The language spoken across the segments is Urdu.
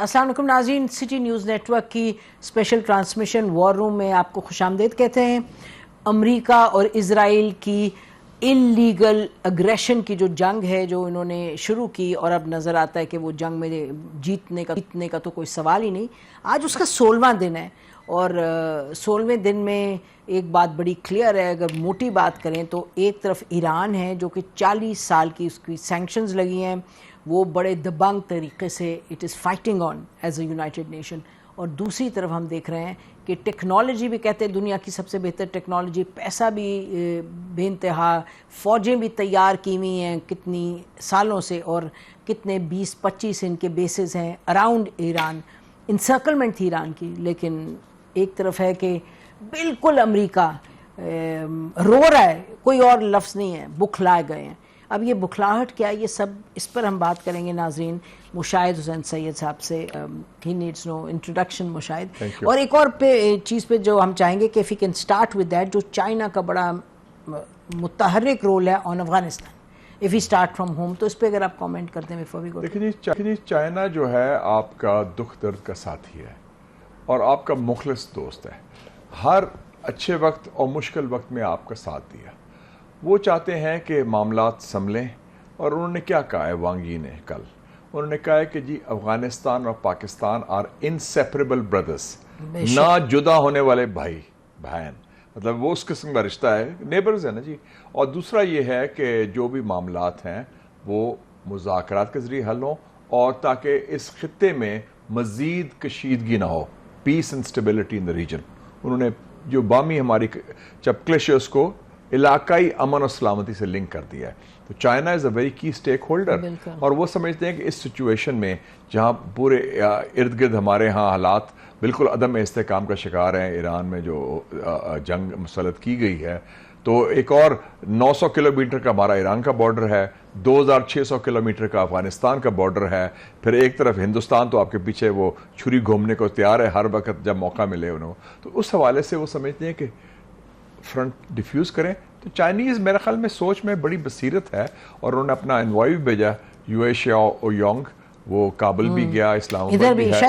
السلام علیکم ناظرین، سٹی نیوز نیٹ ورک کی اسپیشل ٹرانسمیشن وار روم میں آپ کو خوش آمدید کہتے ہیں۔ امریکہ اور اسرائیل کی انلیگل اگریشن کی جو جنگ ہے جو انہوں نے شروع کی، اور اب نظر آتا ہے کہ وہ جنگ میں جیتنے کا تو کوئی سوال ہی نہیں۔ آج اس کا 16واں دن ہے، اور 16ویں دن میں ایک بات بڑی کلیئر ہے۔ اگر موٹی بات کریں تو ایک طرف ایران ہے جو کہ 40 سال کی اس کی سینکشنز لگی ہیں، وہ بڑے دبنگ طریقے سے it is fighting on as a United nation, اور دوسری طرف ہم دیکھ رہے ہیں کہ ٹیکنالوجی بھی کہتے ہیں دنیا کی سب سے بہتر ٹیکنالوجی، پیسہ بھی بے انتہا، فوجیں بھی تیار کی ہوئی ہیں کتنی سالوں سے، اور کتنے 20-25 ان کے بیسز ہیں اراؤنڈ ایران، انسرکلمنٹ تھی ایران کی۔ لیکن ایک طرف ہے کہ بالکل امریکہ رو رہا ہے، کوئی اور لفظ نہیں ہے، بکھلائے گئے ہیں۔ اب یہ بکھلاہٹ کیا ہے، یہ سب اس پر ہم بات کریں گے ناظرین مشاہد حسین سید صاحب سے۔ ہی نیڈز نو انٹروڈکشن مشاہد۔ اور ایک اور چیز پہ جو ہم چاہیں گے کہ if you can start with that، جو چائنا کا بڑا متحرک رول ہے آن Afghanistan, if we start from home، تو اس پہ اگر آپ کامنٹ کرتے ہیں before we go۔ دیکھیں چائنا جو ہے آپ کا دکھ درد کا ساتھی ہے اور آپ کا مخلص دوست ہے، ہر اچھے وقت اور مشکل وقت میں آپ کا ساتھ دیا۔ وہ چاہتے ہیں کہ معاملات سنبھلیں، اور انہوں نے کیا کہا ہے وانگ یی نے کل؟ انہوں نے کہا ہے کہ جی افغانستان اور پاکستان آر انسیپریبل بردرز، نہ جدا ہونے والے بھائی بہن، مطلب وہ اس قسم کا رشتہ ہے، نیبرز ہے نا جی۔ اور دوسرا یہ ہے کہ جو بھی معاملات ہیں وہ مذاکرات کے ذریعے حل ہوں، اور تاکہ اس خطے میں مزید کشیدگی نہ ہو، peace and stability in the region. انہوں نے جو بامی ہماری جب کلیشز کو علاقائی امن و سلامتی سے لنک کر دیا ہے، تو چائنا از اے ویری کی اسٹیک ہولڈر، اور وہ سمجھتے ہیں کہ اس سچویشن میں جہاں پورے ارد گرد ہمارے ہاں حالات بالکل عدم استحکام کا شکار ہیں، ایران میں جو جنگ مسلط کی گئی ہے، تو ایک اور 900 کلومیٹر کا ہمارا ایران کا بارڈر ہے، 2600 کلومیٹر کا افغانستان کا بارڈر ہے، پھر ایک طرف ہندوستان تو آپ کے پیچھے وہ چھری گھومنے کو تیار ہے ہر وقت جب موقع ملے انہوں۔ تو اس حوالے سے وہ سمجھتے ہیں کہ فرنٹ ڈیفیوز کریں۔ تو چائنیز میرے خیال میں سوچ میں بڑی بصیرت ہے، اور انہوں نے اپنا انوائے بھی بھیجا، یوے شیاو یونگ، وہ کابل بھی گیا، اسلام آباد بھی ہے،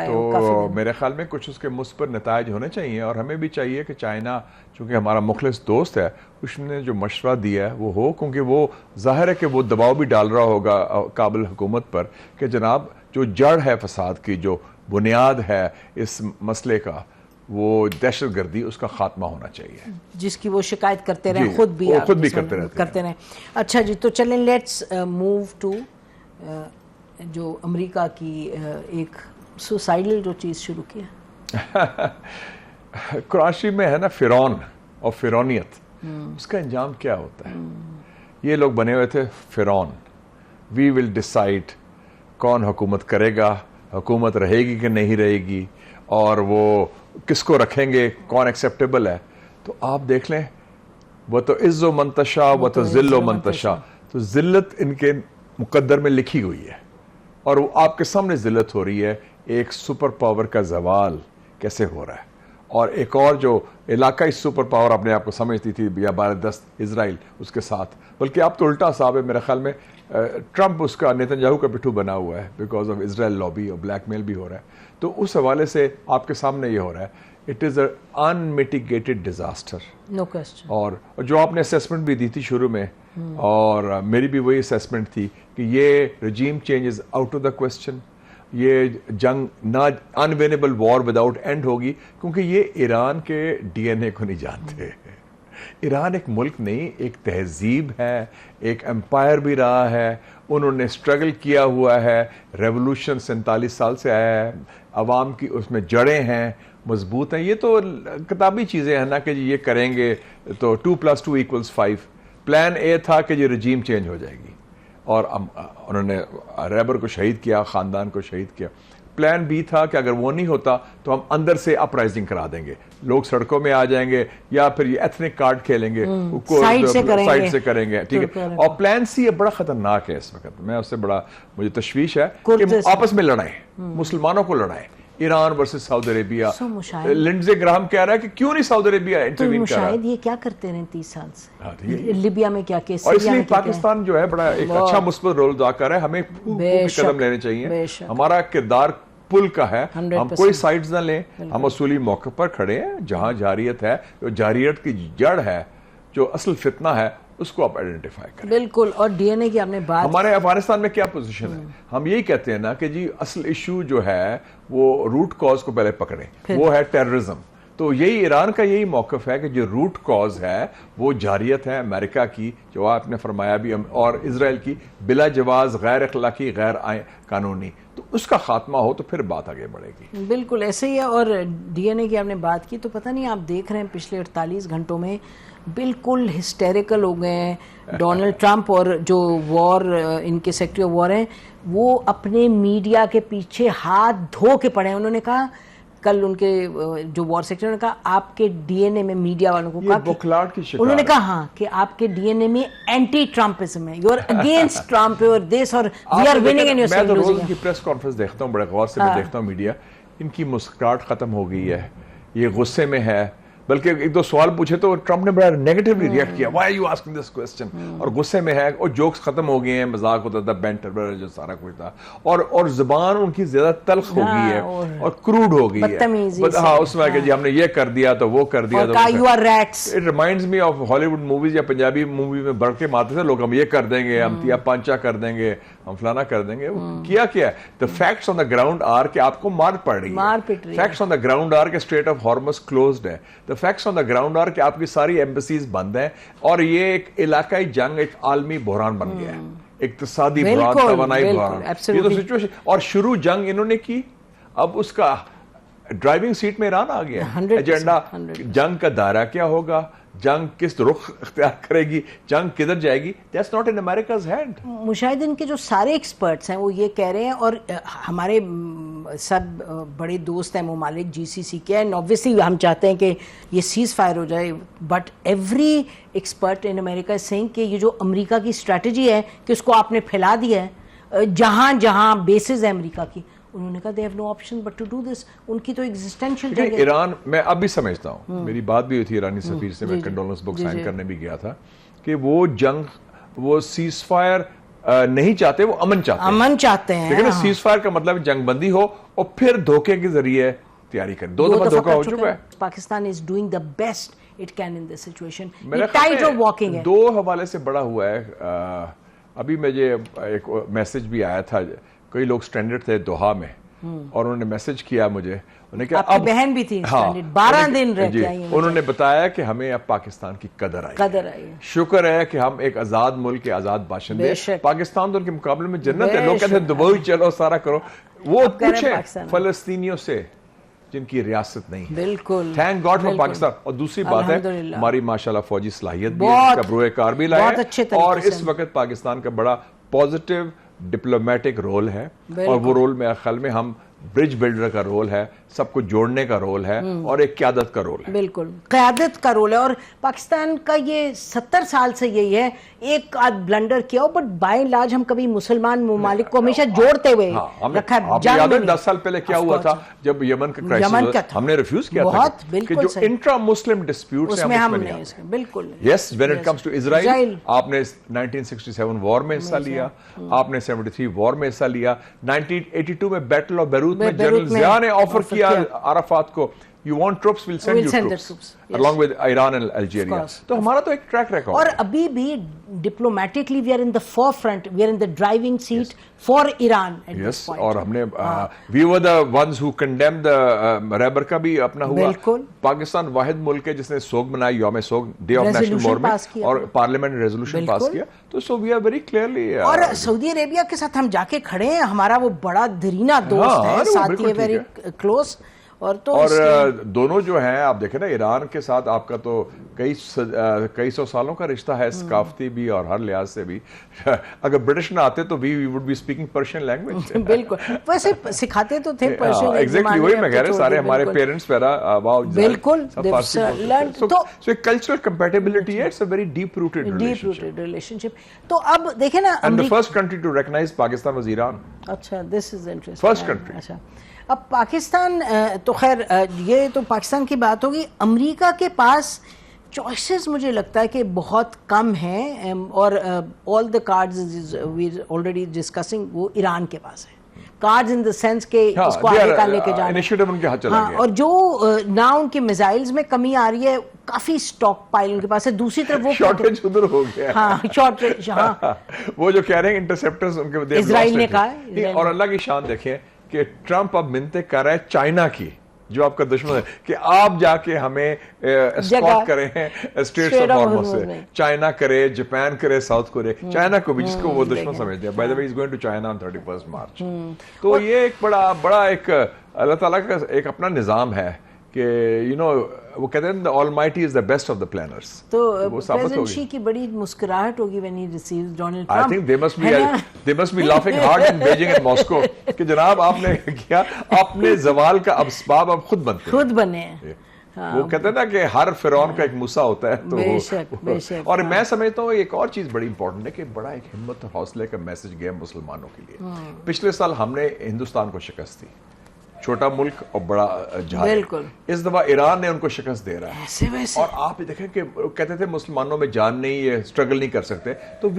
تو میرے خیال میں کچھ اس کے مثبت نتائج ہونے چاہیے، اور ہمیں بھی چاہیے کہ چائنا چونکہ ہمارا مخلص دوست ہے، اس نے جو مشورہ دیا ہے وہ ہو، کیونکہ وہ ظاہر ہے کہ وہ دباؤ بھی ڈال رہا ہوگا کابل حکومت پر کہ جناب جو جڑ ہے فساد کی، جو بنیاد ہے اس مسئلے کا، وہ دہشت گردی، اس کا خاتمہ ہونا چاہیے، جس کی وہ شکایت کرتے رہے، خود بھی کرتے رہے۔ اچھا جی، تو چلیں لیٹس موو ٹو جو امریکہ کی ایک سوسائڈل جو چیز شروع کی ہے کراچی میں ہے نا، فرعون اور فرعونیت، اس کا انجام کیا ہوتا ہے؟ یہ لوگ بنے ہوئے تھے فرعون، وی ول ڈیسائیڈ کون حکومت کرے گا، حکومت رہے گی کہ نہیں رہے گی، اور وہ کس کو رکھیں گے، کون ایکسیپٹیبل ہے۔ تو آپ دیکھ لیں، وہ تو عز و منتشا وہ تو ذل و منتشا، تو ذلت ان کے مقدر میں لکھی ہوئی ہے، اور وہ آپ کے سامنے ذلت ہو رہی ہے۔ ایک سپر پاور کا زوال کیسے ہو رہا ہے، اور ایک اور جو علاقائی سپر پاور اپنے آپ کو سمجھتی تھی یا بالادست اسرائیل، اس کے ساتھ، بلکہ اب تو الٹا صاحب ہے میرے خیال میں، ٹرمپ اس کا نیتن یاہو کا پٹھو بنا ہوا ہے بیکاز آف اسرائیل لابی، اور بلیک میل بھی ہو رہا ہے۔ تو اس حوالے سے آپ کے سامنے یہ ہو رہا ہے، it is a unmitigated disaster, no question. اور جو آپ نے اسیسمنٹ بھی دی تھی شروع میں، اور میری بھی وہی اسیسمنٹ تھی کہ یہ regime change is out of the question, یہ جنگ نہ انوینیبل وار وداؤٹ اینڈ ہوگی، کیونکہ یہ ایران کے ڈی این اے کو نہیں جانتے۔ ایران ایک ملک نہیں، ایک تہذیب ہے، ایک امپائر بھی رہا ہے، انہوں نے اسٹرگل کیا ہوا ہے، ریولوشن 47 سال سے آیا ہے، عوام کی اس میں جڑیں ہیں، مضبوط ہیں۔ یہ تو کتابی چیزیں ہیں نا کہ جی یہ کریں گے تو 2+2=5۔ پلان اے تھا کہ یہ رجیم چینج ہو جائے گی، اور انہوں نے ریبر کو شہید کیا، خاندان کو شہید کیا۔ پلان بی تھا کہ اگر وہ نہیں ہوتا تو ہم اندر سے اپرائزنگ کرا دیں گے، لوگ سڑکوں میں آ جائیں گے، یا پھر یہ ایتھنک کارڈ کھیلیں گے، سائڈ سے کریں گے، ٹھیک ہے۔ اور پلان سی بڑا خطرناک ہے اس وقت، میں اس سے بڑا مجھے تشویش ہے کہ آپس میں لڑائیں، مسلمانوں کو لڑائیں، ایران ورسز سعودی عربیہ. مشاہد لنڈزے گراہم کہہ رہا ہے کہ کیوں نہیں سعودی عربیہ انٹروین کر رہا. مشاہد یہ کیا کرتے رہے 30 سال سے لیبیا میں کیا کیس, اور اس لیے پاکستان جو ہے بڑا ایک اچھا مثبت رول ادا کر رہا ہے. ہمیں قدم لینے چاہیے. ہمارا کردار پل کا ہے, ہم کوئی سائڈز نہ لیں, ہم اصولی موقع پر کھڑے ہیں. جہاں جارحیت ہے, جو جارحیت کی جڑ ہے, جو اصل فتنہ ہے, اس کو آپ آئیڈینٹیفائی کریں. بالکل. اور ڈی این اے کی آپ نے بات, ہمارے افغانستان میں کیا پوزیشن ہے, ہم یہی کہتے ہیں نا کہ جی اصل ایشو جو ہے وہ روٹ کاز کو پہلے پکڑیں, وہ ہے ٹیررزم. تو یہی ایران کا یہی موقف ہے کہ جو روٹ کاز ہے وہ جارحیت ہے امریکہ کی, جو آپ نے فرمایا بھی, اور اسرائیل کی بلا جواز, غیر اخلاقی, غیر قانونی. تو اس کا خاتمہ ہو تو پھر بات آگے بڑھے گی. بالکل ایسے ہی ہے. اور ڈی این اے کی آپ نے بات کی تو پتہ نہیں آپ دیکھ رہے ہیں پچھلے 48 گھنٹوں میں بالکل ہسٹیریکل ہو گئے ہیں ڈونلڈ ٹرمپ, اور جو وار ان کے سیکٹری آف وار ہیں وہ اپنے میڈیا کے پیچھے ہاتھ دھو کے پڑے ہیں. انہوں نے کہا کل ان کے جو وار سیکٹر نے کہا آپ کے ڈی این اے میں میڈیا والوں کو کہا, انہوں نے کہا ہاں کہ آپ کے ڈی این اے میں اینٹی ٹرمپزم ہے, یو آر اگینسٹ ٹرمپ اور دس, اور we are winning and you are losing. میں تو روز کی پریس کانفرنس دیکھتا ہوں, بڑے غور سے میں دیکھتا ہوں میڈیا, ان کی مسکراہٹ ختم ہو گئی ہے, یہ غصے میں ہے. بلکہ ایک دو سوال پوچھے تو ٹرمپ نے بڑا نیگیٹولی ریئیکٹ کیا, why you asking this question, اور غصے میں ہے, اور جوکس ختم ہو گئے ہیں, مذاق ہوتا تھا, بینٹر جو سارا کچھ تھا, اور زبان ان کی زیادہ تلخ ہو گئی ہے اور کروڈ ہو گئی ہے. ہاں اس میں کہ جی ہم نے یہ کر دیا تو وہ کر دیا. اٹ ریمائنڈز می آف ہالی ووڈ موویز یا پنجابی مووی میں بڑھ کے مارتے تھے لوگ, ہم یہ کر دیں گے, ہم تیا پانچا کر دیں گے, ہم فلانا کر دیں گے. کیا ہے the facts on the ground are کہ آپ کو مار پڑ رہی ہے. facts on the ground are کہ اسٹریٹ آف ہارمز closed ہے. the facts on the ground are کہ آپ کی ساری ایمبیسیز بند ہیں, اور یہ ایک علاقائی جنگ, ایک عالمی بحران بن گیا ہے, اقتصادی بحران, توانائی بحران. یہ تو سچویشن, اور شروع جنگ انہوں نے کی, اب اس کا ڈرائیونگ سیٹ میں ایران آ گیا. ایجنڈا جنگ کا دائرہ کیا ہوگا, جنگ کس رخ اختیار کرے گی, جنگ کدھر جائے گی, that's not in America's hand. مشاہدین کے جو سارے ایکسپرٹس ہیں وہ یہ کہہ رہے ہیں, اور ہمارے سب بڑے دوست ہیں ممالک جی سی سی کے, اینڈ obviously ہم چاہتے ہیں کہ یہ سیز فائر ہو جائے, but every expert in America is seeing کہ یہ جو امریکہ کی اسٹریٹجی ہے کہ اس کو آپ نے پھیلا دیا ہے جہاں جہاں بیسز ہیں امریکہ کی, انہوں نے کہا they have no option but to do this. ان کی تو ایگزسٹینشل ایران, میں اب بھی سمجھتا ہوں, میری بات بھی ہوئی تھی ایرانی سفیر سے, میں کنڈولنس بک سائن کرنے بھی گیا تھا, کہ وہ جنگ, وہ سیز فائر نہیں چاہتے, وہ امن چاہتے ہیں. لیکن سیز فائر کا مطلب جنگ بندی ہو اور پھر دھوکے کے ذریعے تیاری کریں. 2 دفعہ دھوکہ ہو چکا ہے. Pakistan is doing the best it can in this situation. یہ ٹائٹ آف واکنگ ہے. 2 حوالے سے بڑا ہوا ہے. ابھی مجھے ایک میسج بھی آیا تھا, کئی لوگ سٹینڈرڈ تھے دوحہ میں, اور انہوں نے میسج کیا مجھے, انہوں نے کہا آپ کی بہن بھی تھی, 12 دن رہتے ہیں, انہوں نے بتایا کہ ہمیں اب پاکستان کی قدر آئی. شکر ہے کہ ہم ایک آزاد ملک کے آزاد باشندے, پاکستان تو ان کے مقابلے میں جنت ہے. لوگ کہتے ہیں دبئی چلو سارا کرو, وہ پوچھیں فلسطینیوں سے جن کی ریاست نہیں. بالکل, تھینک گاڈ فار پاکستان. اور دوسری بات ہے ہماری ماشاءاللہ فوجی صلاحیت بھی ہے, کبروئے کار بھی لائے, اور اس وقت پاکستان کا بڑا پازیٹیو ڈپلومیٹک رول ہے, اور وہ رول میرے خیال میں ہم برج بلڈر کا رول ہے, سب کو جوڑنے کا رول ہے, اور ایک قیادت کا رول ہے. بالکل قیادت کا رول ہے, اور پاکستان کا یہ 70 سال سے یہی ہے, ایک آدھ بلنڈر کیا ہو, بٹ بائی اینڈ لارج ہم کبھی مسلمان ممالک کو ہمیشہ جوڑتے ہوئے رکھا ہے. آپ یاد ہے 10 سال پہلے کیا ہوا تھا جب یمن کا کرائسس, ہم نے ریفیوز کیا تھا کہ جو انٹرا مسلم ڈسپیوٹس ہیں ہم نے, بالکل yes when it comes to Israel, آپ نے 1967 وار میں حصہ لیا, آپ نے 73 وار میں حصہ لیا, 1982 میں بیٹل آف بیروت میں جنرل ضیاء نے آفر کیا عرفات کو, you want troops, we'll send you troops along with Iran and Algeria. تو ہمارا تو ایک ٹریک ریکارڈ, اور ابھی بھی diplomatically we are in the forefront, we are in the driving seat for Iran at this point. اور ہم نے we were the ones who condemned the ریبر کا بھی اپنا ہوا. پاکستان واحد ملک ہے جس نے سوگ منائی, یوم سوگ, ڈے آف نیشنل مورننگ, اور پارلیمنٹ نے ریزولوشن پاس کیا. تو so we are very clearly, اور سعودی عربیہ کے ساتھ ہم جا کے کھڑے ہیں, ہمارا وہ بڑا دھرینہ دوست ہے, ساتھی ہے, ویری کلوز. اور دونوں جو ہیں آپ دیکھیں نا, ایران کے ساتھ آپ کا تو کئی سو سالوں کا رشتہ ہے, ثقافتی بھی اور ہر لحاظ سے بھی. اگر برٹش نہ آتے تو we would be speaking Persian language. بالکل, ویسے سکھاتے تو تھے Persian. ایگزیکٹلی وہی میں کہہ رہا ہوں, سارے ہمارے پیرنٹس پیرا بالکل, so cultural compatibility ہے, it's a very deep rooted relationship. تو اب دیکھیں نا, and the first country to recognize Pakistan was Iran. اچھا, this is interesting. First country. اچھا, اب پاکستان تو خیر یہ تو پاکستان کی بات ہوگی. امریکہ کے پاس چوائسز مجھے لگتا ہے کہ بہت کم ہیں, اور آل دا کارڈز وی آلریڈی ڈسکسنگ وہ ایران کے پاس ہے. کارڈز ان دا سینس کہ اس کو آگے کا لے کے جانا, انیشیٹو ان کے ہاتھ چلا گیا. اور جو نہ ان کے میزائلز میں کمی آ رہی ہے, کافی اسٹاک پائل ان کے پاس ہے. دوسری طرف وہ شارٹیج ادھر ہو گیا. ہاں شارٹیج, ہاں وہ جو کہہ رہے ہیں انٹرسیپٹرز ان کے اسرائیل نے کہا ہے. اور اللہ کی شان دیکھیں کہ ٹرمپ اب منتیں کر رہا ہے چائنا کی, جو آپ کا دشمن ہے, کہ آپ جا کے ہمیں اسکارٹ کریں اسٹریٹس آف ہارمز سے. چائنا کرے, جاپان کرے, ساؤتھ کوریا, چائنا کو بھی جس کو وہ دشمن سمجھتے ہیں. By the way he is going to China on 31 March. تو یہ ایک بڑا ایک اللہ تعالیٰ کا ایک اپنا نظام ہے کہ وہ کہتے ہیں the almighty is the best of the planners. تو پریزیڈنٹ شی کی بڑی مسکراہٹ ہوگی when he receives Donald Trump. I think they must be laughing hard in Beijing and Moscow کہ جناب آپ نے کیا, اپنے زوال کا اسباب آپ خود بنتے ہیں. خود بنے ہیں. وہ کہتے ہیں نا کہ ہر فرعون کا ایک موسیٰ ہوتا ہے. تو بے شک. اور میں سمجھتا ہوں ایک اور چیز بڑی امپورٹنٹ ہے کہ بڑا ایک ہمت اور حوصلے کا میسج گیا مسلمانوں کے لیے. پچھلے سال ہم نے ہندوستان کو شکست دی, چھوٹا ملک اور بڑا جہاز. بالکل. اس دفعہ ایران نے ان کو شکست دے رہا ہے. اور آپ دیکھیں کہ کہتے تھے مسلمانوں میں جان نہیں, یہ اسٹرگل نہیں کر سکتے. تو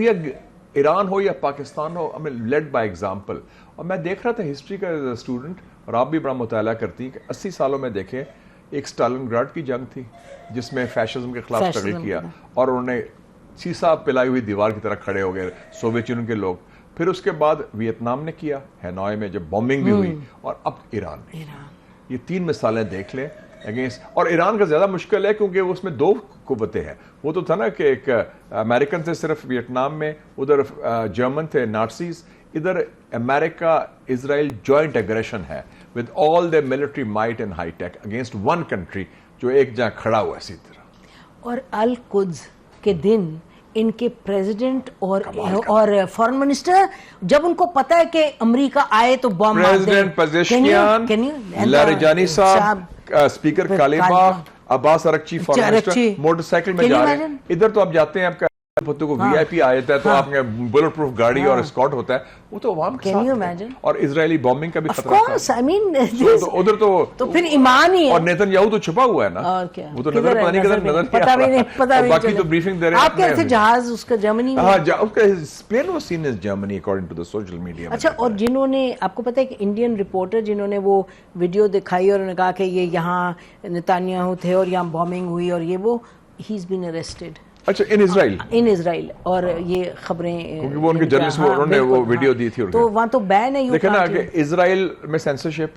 ایران ہو یا پاکستان ہو, لیڈ بائی ایگزامپل. اور میں دیکھ رہا تھا ہسٹری کا اسٹوڈنٹ, اور آپ بھی بڑا مطالعہ کرتی ہیں, کہ 80 سالوں میں دیکھیں ایک اسٹالن گراڈ کی جنگ تھی جس میں فیشزم کے خلاف اسٹرگل کیا, اور انہوں نے سیسا پلائی ہوئی دیوار کی طرح کھڑے ہو گئے سوویت یونین کے لوگ. پھر اس کے بعد ویتنام نے کیا, ہینوئی میں جب بومبنگ بھی ہوئی, اور اب ایران نے. یہ 3 مثالیں دیکھ لیں اگینسٹ. اور ایران کا زیادہ مشکل ہے کیونکہ اس میں 2 قوتیں ہیں. وہ تو تھا نا کہ ایک امریکن تھے صرف ویتنام میں, ادھر جرمن تھے نازیز, ادھر امریکہ اسرائیل جوائنٹ ایگریشن ہے with all their military might and high tech against one country جو ایک جہاں کھڑا ہوا اسی طرح. اور القدس کے دن ان کے پریزیڈنٹ اور فارن منسٹر جب ان کو پتا ہے کہ امریکہ آئے تو بم مار دیں. پریزیڈنٹ پزیشکیان, لاریجانی صاحب, اسپیکر کالیباف, عباس ارغچی فارن منسٹر موٹر سائیکل میں جا رہے ہیں. ادھر تو آپ جاتے ہیں, آپ کا پتوں کو وی آئی پی آ جاتا ہے تو آپ کے بلٹ پروف گاڑی اور اسکارٹ ہوتا ہے, وہ تو عوام کے ساتھ. اور اسرائیلی بامبنگ کا بھی خطرہ تھا ادھر. تو پھر ایمان ہی ہے. اور نیتن یاہو تو چھپا ہوا ہے نا, وہ تو نظر پتہ نہیں کدھر نظر نہیں آ رہا. باقی تو بریفنگ دے رہے ہیں. آپ کہتے تھے جہاز اس کا جرمنی میں, ہاں اس کا plan was seen as Germany according to the social media. اچھا, اور جنہوں نے آپ کو پتا ہے کہ انڈین رپورٹر جنہوں نے وہ ویڈیو دکھائی اور انہوں نے کہا کہ یہ یہاں نیتن یاہو تھے اور یہاں بامبنگ ہوئی اور یہ وہ, ہی از بین اریسٹڈ. اچھا, ان اسرائیل. اور یہ خبریں کیونکہ وہ ان کے جرنلسٹ انہوں نے وہ ویڈیو دی تھی, تو وہاں تو بین ہے. دیکھیں نا کہ اسرائیل میں سینسرشپ,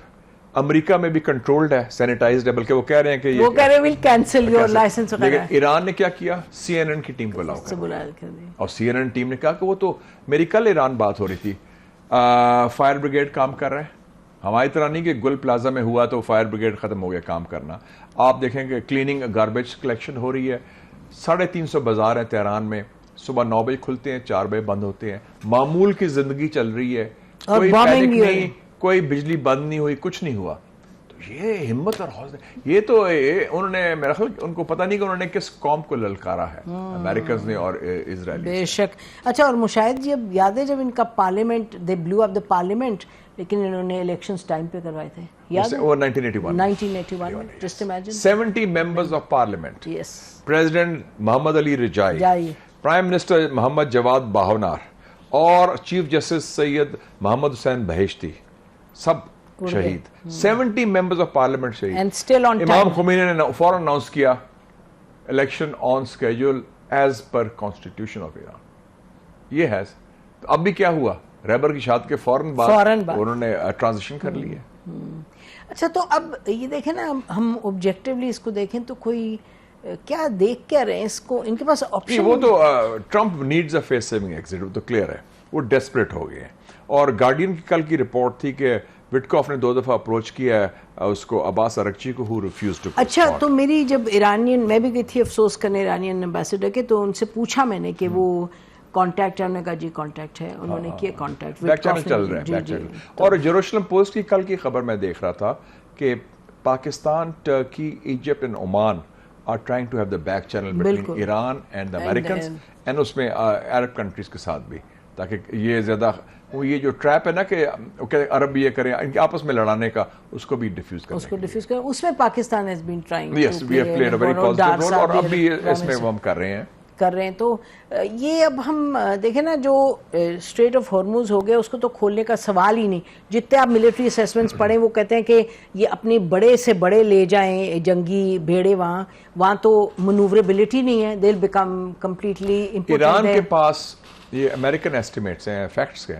امریکہ میں بھی کنٹرولڈ ہے, سینیٹائزڈ ہے, بلکہ وہ کہہ رہے ہیں کہ وہ کہہ رہے ہیں ول کینسل یور لائسنس وغیرہ. لیکن ایران نے کیا کیا, سی این این کی ٹیم کو لاؤ کر, اور سی این این ٹیم نے کہا کہ وہ تو میری کل ایران بات ہو رہی تھی, فائر بریگیڈ کام کر رہے ہیں. ہماری طرح نہیں کہ گل پلازا میں ہوا تو فائر بریگیڈ ختم ہو گیا کام کرنا. آپ دیکھیں کہ کلیننگ گاربیج کلیکشن ہو رہی ہے. 350 بازار ہیں تہران میں, صبح 9 بجے کھلتے ہیں, 4 بجے بند ہوتے ہیں. معمول کی زندگی چل رہی ہے, کوئی پینک نہیں, کوئی بجلی بند نہیں ہوئی, کچھ نہیں ہوا. تو یہ ہمت اور حوصلہ, یہ تو انہوں نے میرا خیال ان کو پتہ نہیں کہ انہوں نے کس قوم کو للکارا ہے, امریکنز نے اور اسرائیلی. بے شک. اچھا, اور مشاہد جی اب یاد ہے جب ان کا پارلیمنٹ, دے بلو اپ دا پارلیمنٹ, لیکن انہوں نے الیکشنز ٹائم پہ کروائے تھے, یاد ہے؟ وہ 1981 میں, just imagine 70 members of parliament, yes, president Mohammad Ali Rajai, prime minister Mohammad Javad Bahonar, اور چیف جسٹس سید محمد حسین بہشتی, سب شہید. 70 ممبرز آف پارلیمنٹ شہید. And still on time. امام خمینی نے فوراً اناؤنس کیا election on schedule as per constitution of Iran. یہ ہے. اب بھی کیا ہوا, ریبر کی شہادت کے فوراً بعد انہوں نے ٹرانزیشن کر لی ہے. اچھا, تو اب یہ دیکھیں نا, ہم آبجیکٹیولی اس کو دیکھیں تو کوئی کیا دیکھ کیا رہے ہیں اس کو, ان کے پاس آپشن. وہ تو Trump needs a face saving exit, وہ تو کلیئر ہے, وہ ڈیسپریٹ ہو گئے ہیں. اور گارڈین کی کل کی رپورٹ تھی کہ وٹکوف نے 2 دفعہ اپروچ کیا ہے اس کو, عباس ارغچی کو, who refused to. اچھا, تو میری جب ایرانین, میں بھی گئی تھی افسوس کرنے ایرانین ایمبیسڈر کے, تو ان سے پوچھا میں نے کہ وہ کانٹیکٹ ہے, انہوں نے کہا جی کانٹیکٹ ہے, انہوں نے کیا کانٹیکٹ, بیک چینل چل رہا ہے. اور جیروسلم پوسٹ کی کل کی خبر میں دیکھ رہا تھا کہ Pakistan, Turkey, Egypt and Oman are trying to have the back channel between Iran and the Americans, and اس میں عرب کنٹریز کے ساتھ بھی. تاکہ یہ زیادہ وہ یہ جو ٹریپ ہے نا کہ عرب یہ کریں ان کے آپس میں لڑانے کا اس کو بھی ڈیفیوز کریں اس میں Pakistan has been trying yes we have played a very positive role اور اب بھی اس میں ہم کر رہے ہیں تو یہ اب ہم دیکھیں نا جو اسٹریٹ آف ہارموز ہو گیا اس کو تو کھولنے کا سوال ہی نہیں. جتنے آپ ملٹری اسیسمنٹس پڑھیں وہ کہتے ہیں کہ یہ اپنے بڑے سے بڑے لے جائیں جنگی بھیڑے وہاں تو منووربلٹی نہیں ہے. they'll become completely important. Iran کے پاس یہ امریکن ایسٹیمیٹس ہیں فیکٹس کے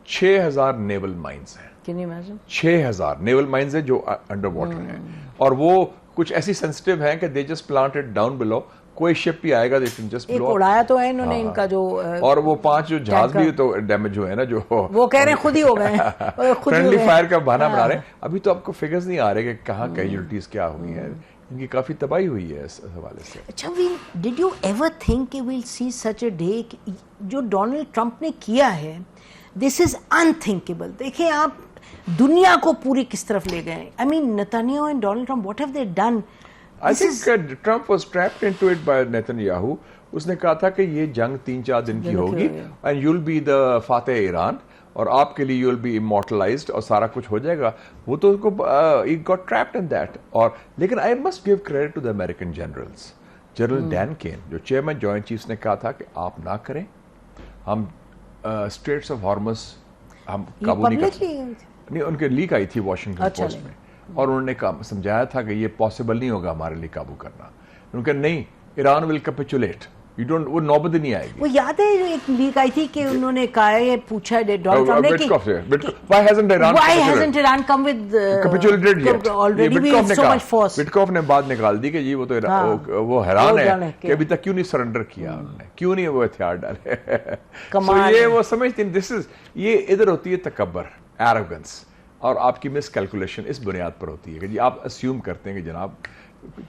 6000 نیول مائنز ہیں. Can you imagine? 6000 naval mines ہیں جو انڈر واٹر ہیں اور وہ کچھ ایسی سینسٹیو ہیں کہ they just plant it down below. کوئی شپ بھی آئے گا ایک اڑایا تو ہے انہوں نے ان کا جو اور وہ 5 جو جہاز بھی تو ڈیمیج ہوئے ہیں نا جو وہ کہہ رہے ہیں خود ہی ہو گئے ہیں فرینڈلی فائر کا بہانہ بنا رہے ہیں. ابھی تو آپ کو فگرز نہیں آ رہے کہ کہاں کیجولٹیز کیا ہوئی ہیں. ان کی کافی تباہی ہوئی ہے اس حوالے سے. اچھا ڈڈ یو ایور تھنک کہ we'll see such a day جو ڈونلڈ ٹرمپ نے کیا ہے دس از انتھنکیبل. دیکھیں آپ دنیا کو پوری کس طرف لے گئے. I mean Netanyahu and Donald Trump what have they done. I think Trump was trapped into it by Netanyahu. اس نے کہا تھا کہ یہ جنگ 3-4 دن کی ہوگی and you'll be the فاتح ایران اور آپ کے لیے you'll be immortalized اور سارا کچھ ہو جائے گا. وہ تو he got trapped in that. اور لیکن I must give credit to the American generals. General Dan Caine جو چیئرمین جوائنٹ چیفز نے کہا تھا کہ آپ نہ کریں, ہم اسٹریٹس آف ہارمز ہم قابو نہیں کر سکتے. نہیں, ان کے لیک آئی تھی واشنگٹن پوسٹ میں اور انہوں نے سمجھایا تھا کہ یہ پاسبل نہیں ہوگا ہمارے لیے قابو کرنا. انہوں نے کہا نہیں, ایران ول کیپیچولیٹ, یو ڈونٹ, وہ نوبت نہیں آئے گی. وہ یاد ہے جو ایک لیک آئی تھی کہ انہوں نے کہا ہے پوچھا ڈونلڈ ٹرمپ نے کہ why hasn't Iran come with capitulated yet. already we have so much force. Witkoff نے بات نکال دی کہ جی وہ تو وہ حیران ہے کہ ابھی تک کیوں نہیں سرنڈر کیا انہوں نے, کیوں نہیں وہ ہتھیار ڈالے. کمال یہ وہ سمجھتے ہیں دس از, یہ ادھر ہوتی ہے تکبر, ایروگنس, اور آپ کی مس کیلکولیشن اس بنیاد پر ہوتی ہے کہ جی آپ اسیوم کرتے ہیں کہ جناب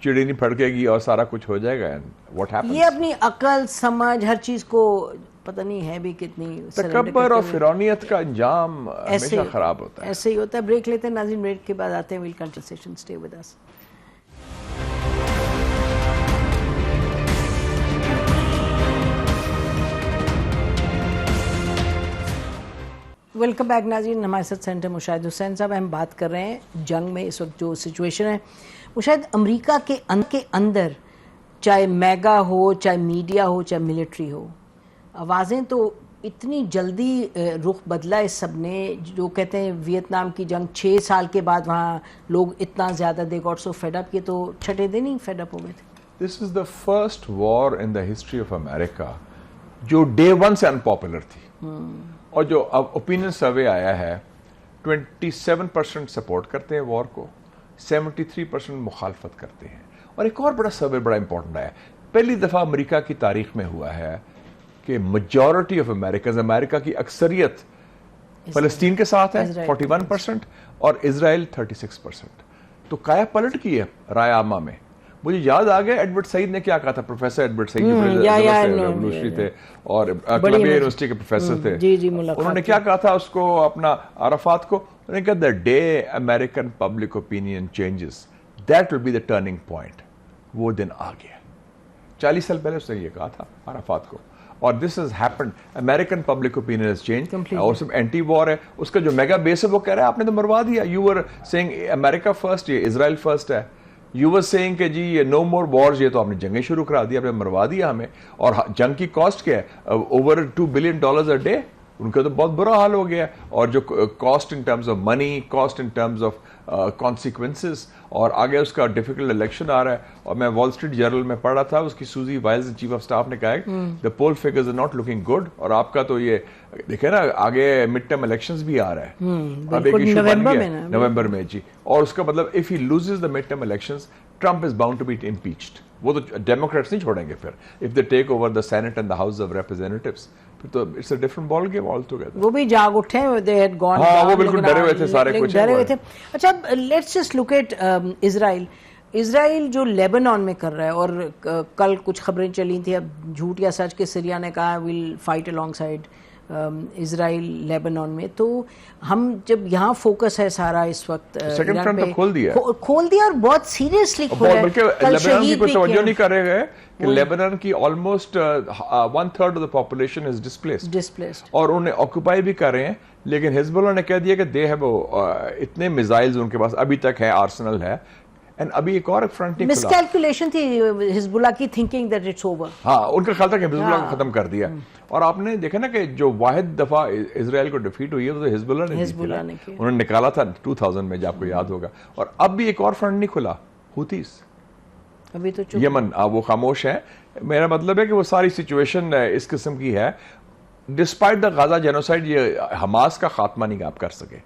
چڑی نہیں پھڑکے گی اور سارا کچھ ہو جائے گا. واٹ ہیپنس, یہ اپنی عقل سمجھ ہر چیز کو پتہ نہیں ہے بھی کتنی تکبر اور فرعونیت کا انجام ہمیشہ خراب ہوتا ہے. ایسے ہی ہوتا ہے. بریک لیتے ہیں ناظرین, بریک کے بعد آتے ہیں. We'll continue session, stay with us. Welcome back ناظرین, ہمارے ساتھ سینٹر مشاہد حسین صاحب. ہم بات کر رہے ہیں جنگ میں اس وقت جو سچویشن ہے. مشاہد, امریکہ کے اندر چاہے میگا ہو, چاہے میڈیا ہو, چاہے ملٹری ہو, آوازیں تو اتنی جلدی رخ بدلا اس سب نے. جو کہتے ہیں ویتنام کی جنگ 6 سال کے بعد وہاں لوگ اتنا زیادہ they got so fed up, یہ تو چھٹے دن ہی فیڈ اپ ہو گئے تھے. This is the first war in the history of America جو ڈے 1 سے انپاپولر تھی. اور جو اب اوپینین سروے آیا ہے 27% سپورٹ کرتے ہیں وار کو, 73% مخالفت کرتے ہیں. اور ایک اور بڑا سروے بڑا امپورٹنٹ آیا, پہلی دفعہ امریکہ کی تاریخ میں ہوا ہے کہ میجورٹی آف امریکنز, امریکہ کی اکثریت فلسطین کے ساتھ ہے 41% اور اسرائیل 36%. تو کایا پلٹ کی ہے رائے عامہ میں. مجھے یاد آ گیا ایڈورڈ سعید نے کیا کہا تھا, پروفیسر ایڈورڈ سعید ریولوشنری تھے اور کولمبیا یونیورسٹی کے پروفیسر تھے. انہوں نے کیا کہا تھا اس کو, اپنا عرفات کو, انہوں نے کہا the day American public opinion changes that will be the turning point. وہ دن آ گیا. 40 سال پہلے اس نے یہ کہا تھا عرفات کو, اور this has happened. American public opinion has changed. اور صرف اینٹی وار ہے. اس کا جو میگا بیس ہے وہ کہہ رہا ہے آپ نے تو مروا دیا. You were saying America first, یہ اسرائیل فرسٹ ہے. You were saying کہ جی یہ no more wars, یہ تو آپ نے جنگیں شروع کرا دی, آپ نے مروا دیا ہمیں. اور جنگ کی کاسٹ کیا ہے, over $2 billion a day. ان کا تو بہت برا حال ہو گیا. اور جو cost in terms of money, cost in terms of consequences, اور آگے اس کا ڈیفیکلٹ الیکشن آ رہا ہے. اور میں وال اسٹریٹ جرنل میں پڑھ رہا تھا, اس کی سوزی وائلز چیف آف اسٹاف نے کہا ہے the poll figures are not looking good. اور آپ کا تو یہ دیکھیں نا آگے مڈ ٹرم الیکشنز بھی آ رہا ہے, اب ایک ایشو بن گیا نومبر میں جی. اور اس کا مطلب if he loses the mid term elections, Trump is bound to be impeached. وہ تو ڈیموکریٹس نہیں چھوڑیں گے پھر. if they take over the Senate and the House of Representatives, پھر تو it's a different ball game altogether. وہ بھی جاگ اٹھے, they had gone. ہاں وہ بالکل ڈرے ہوئے تھے سارے کچھ ڈرے ہوئے تھے. اچھا let's just look at اسرائیل جو لیبنان میں کر رہا ہے, اور کل کچھ خبریں چلی تھیں, اب جھوٹ یا سچ کے سیریا نے کہا we'll fight alongside اسرائیل لیبنان میں. تو ہم جب یہاں فوکس ہے سارا اس وقت سیکنڈ فرنٹ تو کھول دیا اور بہت سیریسلی کھولا ہے. بلکہ لیبنان کی کوئی توجہ نہیں کر رہے گئے کہ لیبنان کی almost 1/3 of the population is displaced اور انہیں آکوپائی بھی کر رہے ہیں. لیکن حزب اللہ نے کہہ دیا کہ دے ہیو اتنے میزائلز ان کے پاس ابھی تک ہے, آرسنل ہے. اینڈ ابھی ایک اور فرنٹ نہیں مس کیلکولیشن تھی حزب اللہ کی تھنکنگ دیٹ اٹس اوور. ہاں ان کا خیال تھا کہ حزب اللہ کو ختم کر دیا. اور آپ نے دیکھا نا کہ جو واحد دفعہ اسرائیل کو ڈیفیٹ ہوئی ہے تو حزب اللہ نے انہوں نے نکالا تھا 2000 میں, جب آپ کو یاد ہوگا. اور اب بھی ایک اور فرنٹ نہیں کھلا, ہوتیز ابھی تو یمن, وہ خاموش ہے. میرا مطلب ہے کہ وہ ساری سچویشن اس قسم کی ہے. ڈسپائٹ دا غازہ جینوسائڈ یہ حماس کا خاتمہ نہیں آپ کر سکے.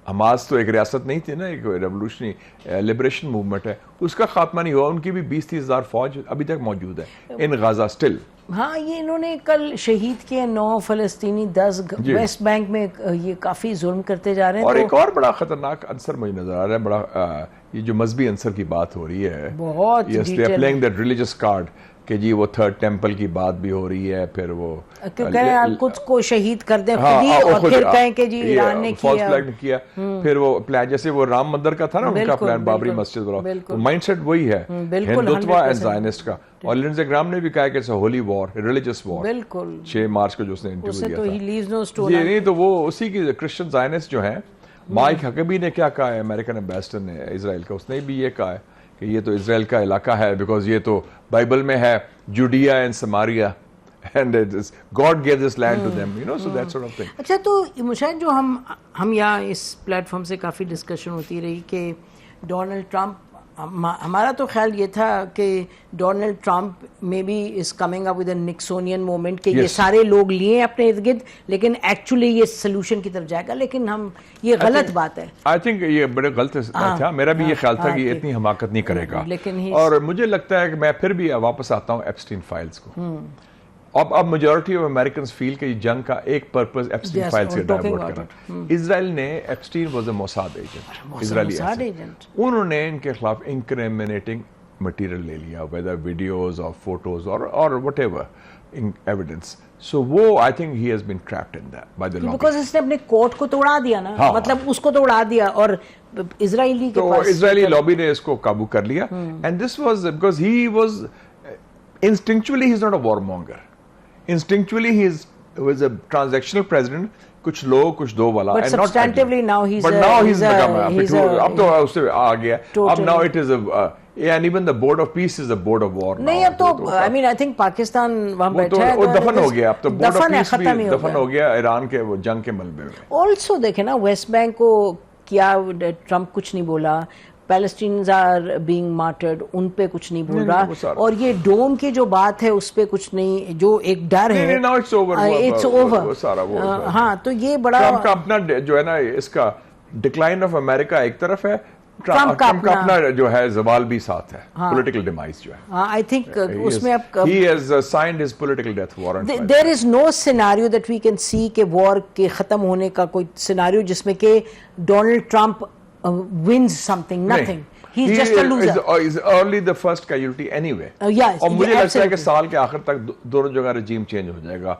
حماس تو ایک ریاست نہیں تھی نا, ایک ریولوشنری لبریشن موومنٹ ہے, اس کا خاتمہ نہیں ہوا. ان کی بھی 20-30 ہزار فوج ابھی تک موجود ہے ان غازہ اسٹل. ہاں یہ انہوں نے کل شہید کیے 9 فلسطینی, 10 ویسٹ بینک میں. یہ کافی ظلم کرتے جا رہے ہیں. اور ایک اور بڑا خطرناک عنصر مجھے نظر آ رہا ہے, بڑا یہ جو مذہبی عنصر کی بات ہو رہی ہے, بہت پلینگ دیٹ ریلیجس کارڈ کہ جی وہ تھرڈ ٹیمپل کی بات بھی ہو رہی ہے. پھر وہ کہیں آپ خود کو شہید کر دیں خود ہی, اور پھر کہیں کہ جی ایران نے کیا. پھر وہ پلان جیسے وہ رام مندر کا تھا نا ان کا پلان, بابری مسجد والا مائنڈ سیٹ وہی ہے ہندوتوا اینڈ زائنسٹ کا. اور لنزے گرام نے بھی کہا کہ it's a holy war, religious war. بالکل 6 مارچ کو جو اس نے انٹرویو دیا تھا. نہیں تو وہ اسی کی کرسچن زائنسٹ جو ہیں. مائک حقبی نے کیا کہا ہے, امریکن ایمبیسڈر نے اسرائیل کا, اس نے بھی یہ کہا ہے کہ یہ تو اسرائیل کا علاقہ ہے بیکاز یہ تو بائبل میں ہے جوڈیا and سماریا and God gave this land to them, you know, so that sort of thing. اچھا تو مشاہد جو ہم یہاں اس پلیٹ فارم سے کافی ڈسکشن ہوتی رہی کہ ڈونلڈ ٹرمپ, ہمارا تو خیال یہ تھا کہ Donald Trump may be is coming up with a Nixonian moment کہ یہ سارے لوگ لیے اپنے ارد گرد, لیکن ایکچولی یہ سلوشن کی طرف جائے گا. لیکن ہم یہ غلط بات ہے. آئی تھنک یہ بڑے غلط تھا. میرا بھی یہ خیال تھا کہ یہ اتنی حماقت نہیں کرے گا. اور مجھے لگتا ہے کہ میں پھر بھی واپس آتا ہوں ایپسٹین فائلز کو. اب میجورٹی آف امریکنز فیل کہ یہ جنگ کا ایک پرپز ایپسٹین فائل سے ڈائیورٹ کرنا. اسرائیل نے Epstein was a Mossad agent, Israeli agent. انہوں نے ان کے خلاف انکریمنیٹنگ مٹیریل لے لیا, ویدر ویڈیوز اور فوٹوز اور وٹ ایور ایویڈنس. سو وہ I think he has been trapped in that by the law, because اس نے اپنے کورٹ کو توڑا دیا نا, مطلب اس کو تو اڑا دیا. اور اسرائیلی کے پاس اسرائیلی لابی نے اس کو قابو کر لیا. And this was because he was instinctually he is not a warmonger. Instinctually he was a transactional president, کچھ لو کچھ دو والا. But substantively now he's اب تو اس سے آ گیا. اب now it is and even the board of peace is a board of war. نہیں اب تو I mean I think Pakistan وہاں بیٹھا ہے, وہ دفن ہو گیا. اب تو board of peace بھی دفن ہو گیا ایران کے وہ جنگ کے ملبے میں. Also دیکھیں نا ویسٹ بینک کو کیا ٹرمپ کچھ نہیں بولا, پیلسٹینز آر بینگ مارٹرڈ ان پہ کچھ نہیں بول رہا, اور یہ ڈوم کی جو بات ہے اس پہ کچھ نہیں, جو ایک ڈر ہے اٹس اوور. ہاں تو یہ بڑا ٹرمپ کا اپنا جو ہے نا اس کا ڈکلائن آف امریکہ ایک طرف ہے, ٹرمپ کا اپنا جو ہے زوال بھی ساتھ ہے, پولیٹیکل ڈیمائز جو ہے. آئی تھنک اس میں اب he has signed his political death warrant. there is no scenario that we can see کہ وار کے ختم ہونے کا کوئی سیناریو جس میں کہ Donald Trump wins something, nothing. He's just a loser. He's only the first casualty anyway. Yes. اور مجھے لگتا ہے کہ سال کے آخر تک دونوں جگہ رجیم چینج ہو جائے گا,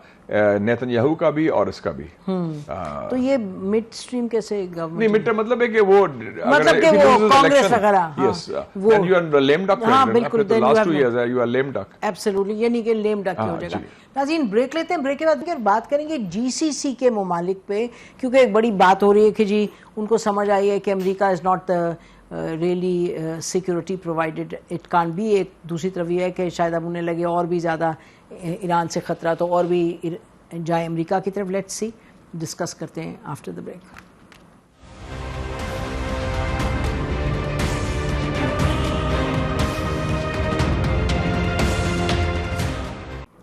نیتن یاہو کا بھی اور اس کا بھی. تو یہ مڈ اسٹریم کیسے گورنمنٹ, نہیں مڈ مطلب ہے کہ وہ مطلب کہ وہ کانگریس وغیرہ, yes, then you are lame duck. ہاں بالکل, the last 2 years you are lame duck. Absolutely, یعنی کہ لیم ڈک ہو جائے گا. ناظرین بریک لیتے ہیں, بریک کے بعد بات کریں گے جی سی سی کے ممالک پہ, کیونکہ ایک بڑی بات ہو رہی ہے کہ جی ان کو سمجھ آئی ہے کہ America is not really security provided, it can be. ایک دوسری طرف یہ ہے کہ شاید اب انہیں لگے اور بھی زیادہ ایران سے خطرہ تو اور بھی جائے امریکہ کی طرف. لیٹس سی, ڈسکس کرتے ہیں after the break.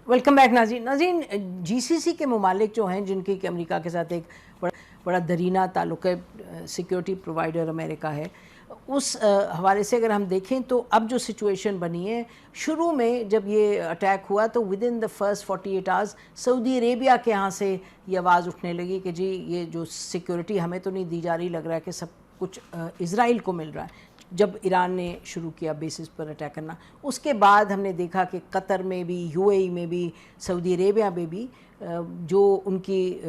Welcome back ناظرین. ناظرین جی سی سی کے ممالک جو ہیں جن کی کہ امریکہ کے ساتھ ایک بڑا درینہ تعلق ہے, سیکیورٹی پرووائڈر امریکہ ہے, اس حوالے سے اگر ہم دیکھیں تو اب جو سچویشن بنی ہے, شروع میں جب یہ اٹیک ہوا تو with in the first 48 hours Saudi Arabia کے یہاں سے یہ آواز اٹھنے لگی کہ جی یہ جو سیکیورٹی ہمیں تو نہیں دی جا رہی, لگ رہا ہے کہ سب کچھ اسرائیل کو مل رہا ہے. جب ایران نے شروع کیا بیسز پر اٹیک کرنا, اس کے بعد ہم نے دیکھا کہ قطر میں بھی, یو اے ای میں بھی, سعودی عربیہ میں بھی جو ان کی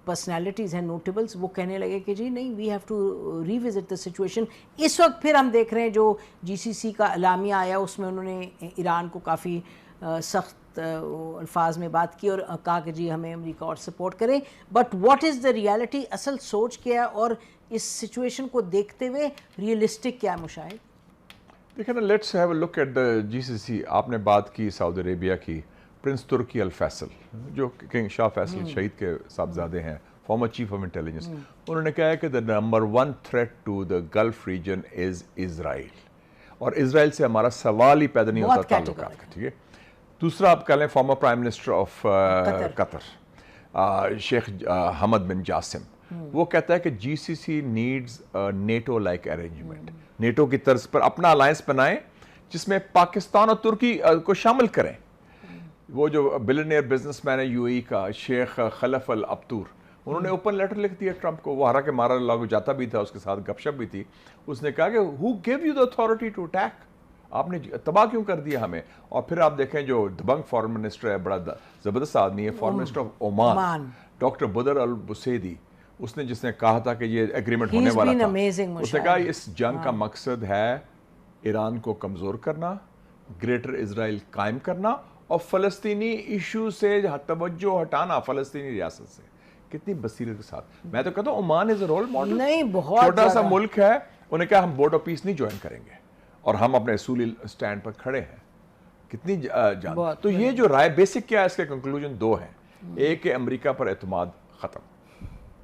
پرسنالٹیز ہیں نوٹیبلز وہ کہنے لگے کہ جی نہیں we have to revisit the situation. اس وقت پھر ہم دیکھ رہے ہیں جو جی سی سی کا اعلامیہ آیا اس میں انہوں نے ایران کو کافی سخت الفاظ میں بات کی اور کہا کہ جی ہمیں امریکہ اور سپورٹ کرے. But what is the reality, اصل سوچ کیا ہے اور اس سچویشن کو دیکھتے ہوئے ریئلسٹک کیا مشاہد؟ دیکھیں نا, let's have a look at the G C C. آپ نے بات کی سعودی عربیہ کی, پرنس ترکی الفیصل جو کنگ شاہ فیصل شہید کے صاحبزادے ہیں, فارمر چیف آف انٹیلیجنس, انہوں نے کہا ہے کہ the number 1 threat to the gulf region is Israel, اور اسرائیل سے ہمارا سوال ہی پیدا نہیں ہوتا تعلقات کا. ٹھیک ہے. دوسرا آپ کہہ لیں former prime minister of Qatar Sheikh Hamad bin Jassim, وہ کہتا ہے کہ G C C needs NATO like arrangement, NATO کی طرز پر اپنا الائنس بنائیں جس میں پاکستان اور ترکی کو شامل کریں. وہ جو بلینئر بزنس مین ہے یو اے کا شیخ خلف الابتور, انہوں نے اوپن لیٹر لکھ دیا ٹرمپ کو. وہ حالانکہ مارا اللہ جاتا بھی تھا, اس کے ساتھ گپ شپ بھی تھی. اس نے کہا کہ he gave you the authority to attack, آپ نے تباہ کیوں کر دیا ہمیں. اور پھر آپ دیکھیں جو دبنگ فارن منسٹر ہے, بڑا زبردست آدمی ہے, foreign minister of Oman doctor Badr Albusaidi, اس نے جس نے کہا تھا کہ یہ ایگریمنٹ ہونے والا تھا, اس نے کہا اس جنگ کا مقصد ہے ایران کو کمزور کرنا, گریٹر اسرائیل قائم کرنا اور فلسطینی ایشو سے توجہ ہٹانا, فلسطینی ریاست سے. کتنی بصیرت کے ساتھ. میں تو کہتا ہوں عمان از اے رول ماڈل, نہیں بہت چھوٹا سا ملک ہے, انہوں نے کہا ہم بورڈ آف پیس نہیں جوائن کریں گے اور ہم اپنے اصولی سٹینڈ پر کھڑے ہیں. کتنی جان. تو یہ جو رائے بیسک کیا ہے, اس کے کنکلوژن 2 ہیں. ایک کہ امریکہ پر اعتماد ختم,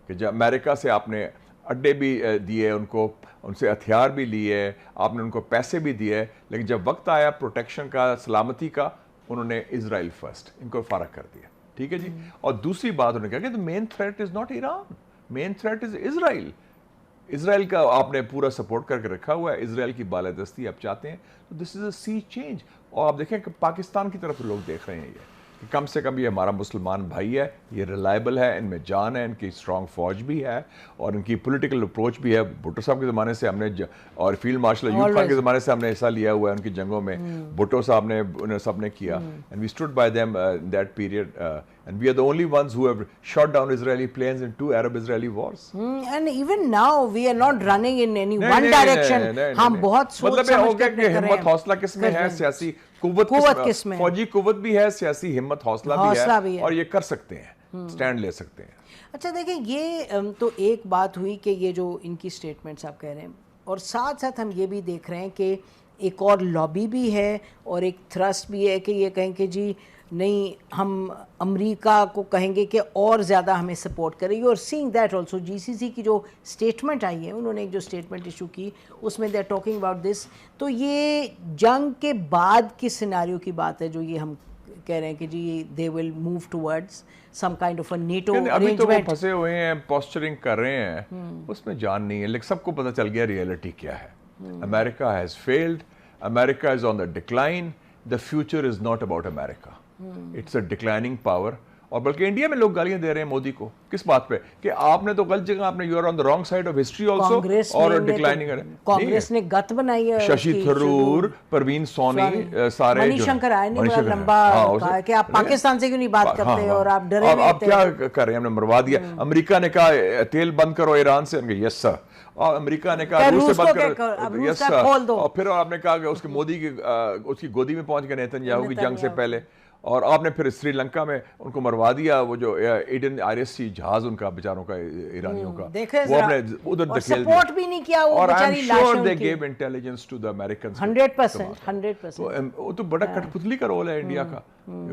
کہ جب امریکہ سے آپ نے اڈے بھی دیے ان کو, ان سے ہتھیار بھی لیے, آپ نے ان کو پیسے بھی دیے, لیکن جب وقت آیا پروٹیکشن کا, سلامتی کا, انہوں نے اسرائیل فرسٹ, ان کو فارغ کر دیا. ٹھیک ہے جی. اور دوسری بات انہوں نے کہا کہ main threat is not Iran, main threat is Israel. Israel کا آپ نے پورا سپورٹ کر کے رکھا ہوا ہے, اسرائیل کی بالادستی آپ چاہتے ہیں, تو دس از اے سی چینج. اور آپ دیکھیں کہ پاکستان کی طرف لوگ دیکھ رہے ہیں یہ کہ کم سے کم یہ ہمارا مسلمان بھائی ہے, یہ ریلائبل ہے, ان میں جان ہے, ان کی اسٹرانگ فوج بھی ہے اور ان کی پولیٹیکل اپروچ بھی ہے. بھٹو صاحب کے زمانے سے ہم نے, اور فیلڈ مارشل ایوب خان کے زمانے سے ہم نے حصہ لیا ہوا ہے ان کی جنگوں میں. بھٹو صاحب نے, انہیں سب نے کیا, and we stood by them in that period, and we are the only ones who have shot down Israeli planes in 2 Arab-Israeli wars. And even now we are not running in any one direction. ہم بہت سوچ سمجھ کے کہ ہمت حوصلہ کس میں ہے, سیاسی قوت کس میں, فوجی قوت بھی ہے, سیاسی ہمت حوصلہ بھی ہے, اور یہ کر سکتے ہیں, سٹینڈ لے سکتے ہیں. اچھا دیکھیں, یہ تو ایک بات ہوئی کہ یہ جو ان کی سٹیٹمنٹس آپ کہہ رہے ہیں, اور ساتھ ساتھ ہم یہ بھی دیکھ رہے ہیں کہ ایک اور لابی بھی ہے اور ایک تھرسٹ بھی ہے کہ یہ کہیں کہ جی نہیں ہم امریکہ کو کہیں گے کہ اور زیادہ ہمیں سپورٹ کرے گی. اور saying that also G C سی کی جو اسٹیٹمنٹ آئی ہے, انہوں نے ایک جو اسٹیٹمنٹ ایشو کی اس میں they are talking about this. تو یہ جنگ کے بعد کی سیناریو کی بات ہے جو یہ ہم کہہ رہے ہیں کہ جی they will move towards some kind of a NATO arrangement. ابھی تو وہ پھنسے ہوئے ہیں, پوسچرنگ کر رہے ہیں, اس میں جان نہیں ہے, لیکن سب کو پتہ چل گیا ریئلٹی کیا ہے. America has failed, America is on the decline, the future is not about America. It's a declining power. اور بلکہ انڈیا میں لوگ گالیاں دے رہے ہیں مودی کو کس بات پہ کہ آپ نے تو غلط جگہ, آپ نے you are on the wrong side of history also, اور ڈکلائننگ. کانگریس نے گت بنائی ہے, ششی تھرور, پروین سونی, سارے منی شنکر آئے نے بڑا لمبا کہا کہ آپ پاکستان سے کیوں نہیں بات کرتے اور آپ ڈرے ہوئے تھے. آپ کیا کر رہے ہیں, ہم نے مروا دیا. امریکہ نے کہا تیل بند کرو ایران سے, یس سر. اور امریکہ نے کہا روس سے بند کرو, یس سر. اور پھر آپ نے کہا کہ اس کے مودی کی, اس کی گودی میں پہنچ گئے نیتن یاہو کی جنگ سے پہلے, اور آپ نے پھر سری لنکا میں ان کو مروا دیا. وہ جو ایڈن آرسی جہاز ان کا بیچاروں کا, ایرانیوں کا, وہ آپ نے ادھر دھکیل دیا, سپورٹ بھی نہیں کیا. وہ بیچاری لاشوں کی, they gave intelligence to the Americans. 100%. وہ تو بڑا کٹ پتلی کا رول ہے انڈیا کا,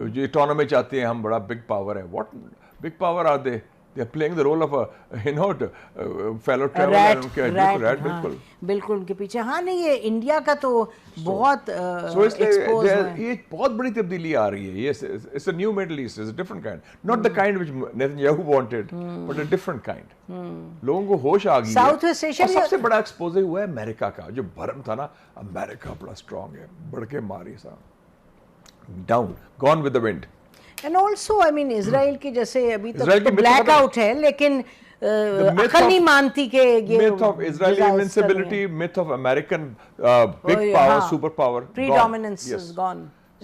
جو اٹانومی چاہتے ہیں ہم, بڑا بگ پاور ہے. What big power are they? They are playing the role of a, you know, fellow traveler. بالکل ان کے پیچھے. ہاں نہیں, یہ انڈیا کا تو بہت یہ بہت بڑی تبدیلی آ رہی ہے. It's a new Middle East, it's a different kind, not the kind which Netanyahu wanted, but a different kind. لوگوں کو ہوش آ گئی ہے. اور سب سے بڑا ایکسپوز ہوا ہے امریکہ کا, جو بھرم تھا نا, امریکہ بڑا اسٹرانگ ہے, بڑھ کے ماری سا, down, gone with the wind. And also, I mean, اسرائیل کی جیسے ابھی تک تو بلیک آؤٹ ہے, لیکن عقل نہیں مانتی کہ یہ myth of Israeli invincibility, myth of American big power, super power, predominance is gone.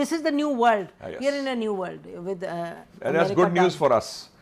This is the new world. We are in a new world with. And that's good news for us.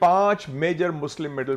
5 major Muslim middle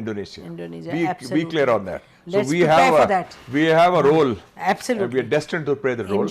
Indonesia. Be clear on that. So we have a role. Absolutely. We are destined to play the role.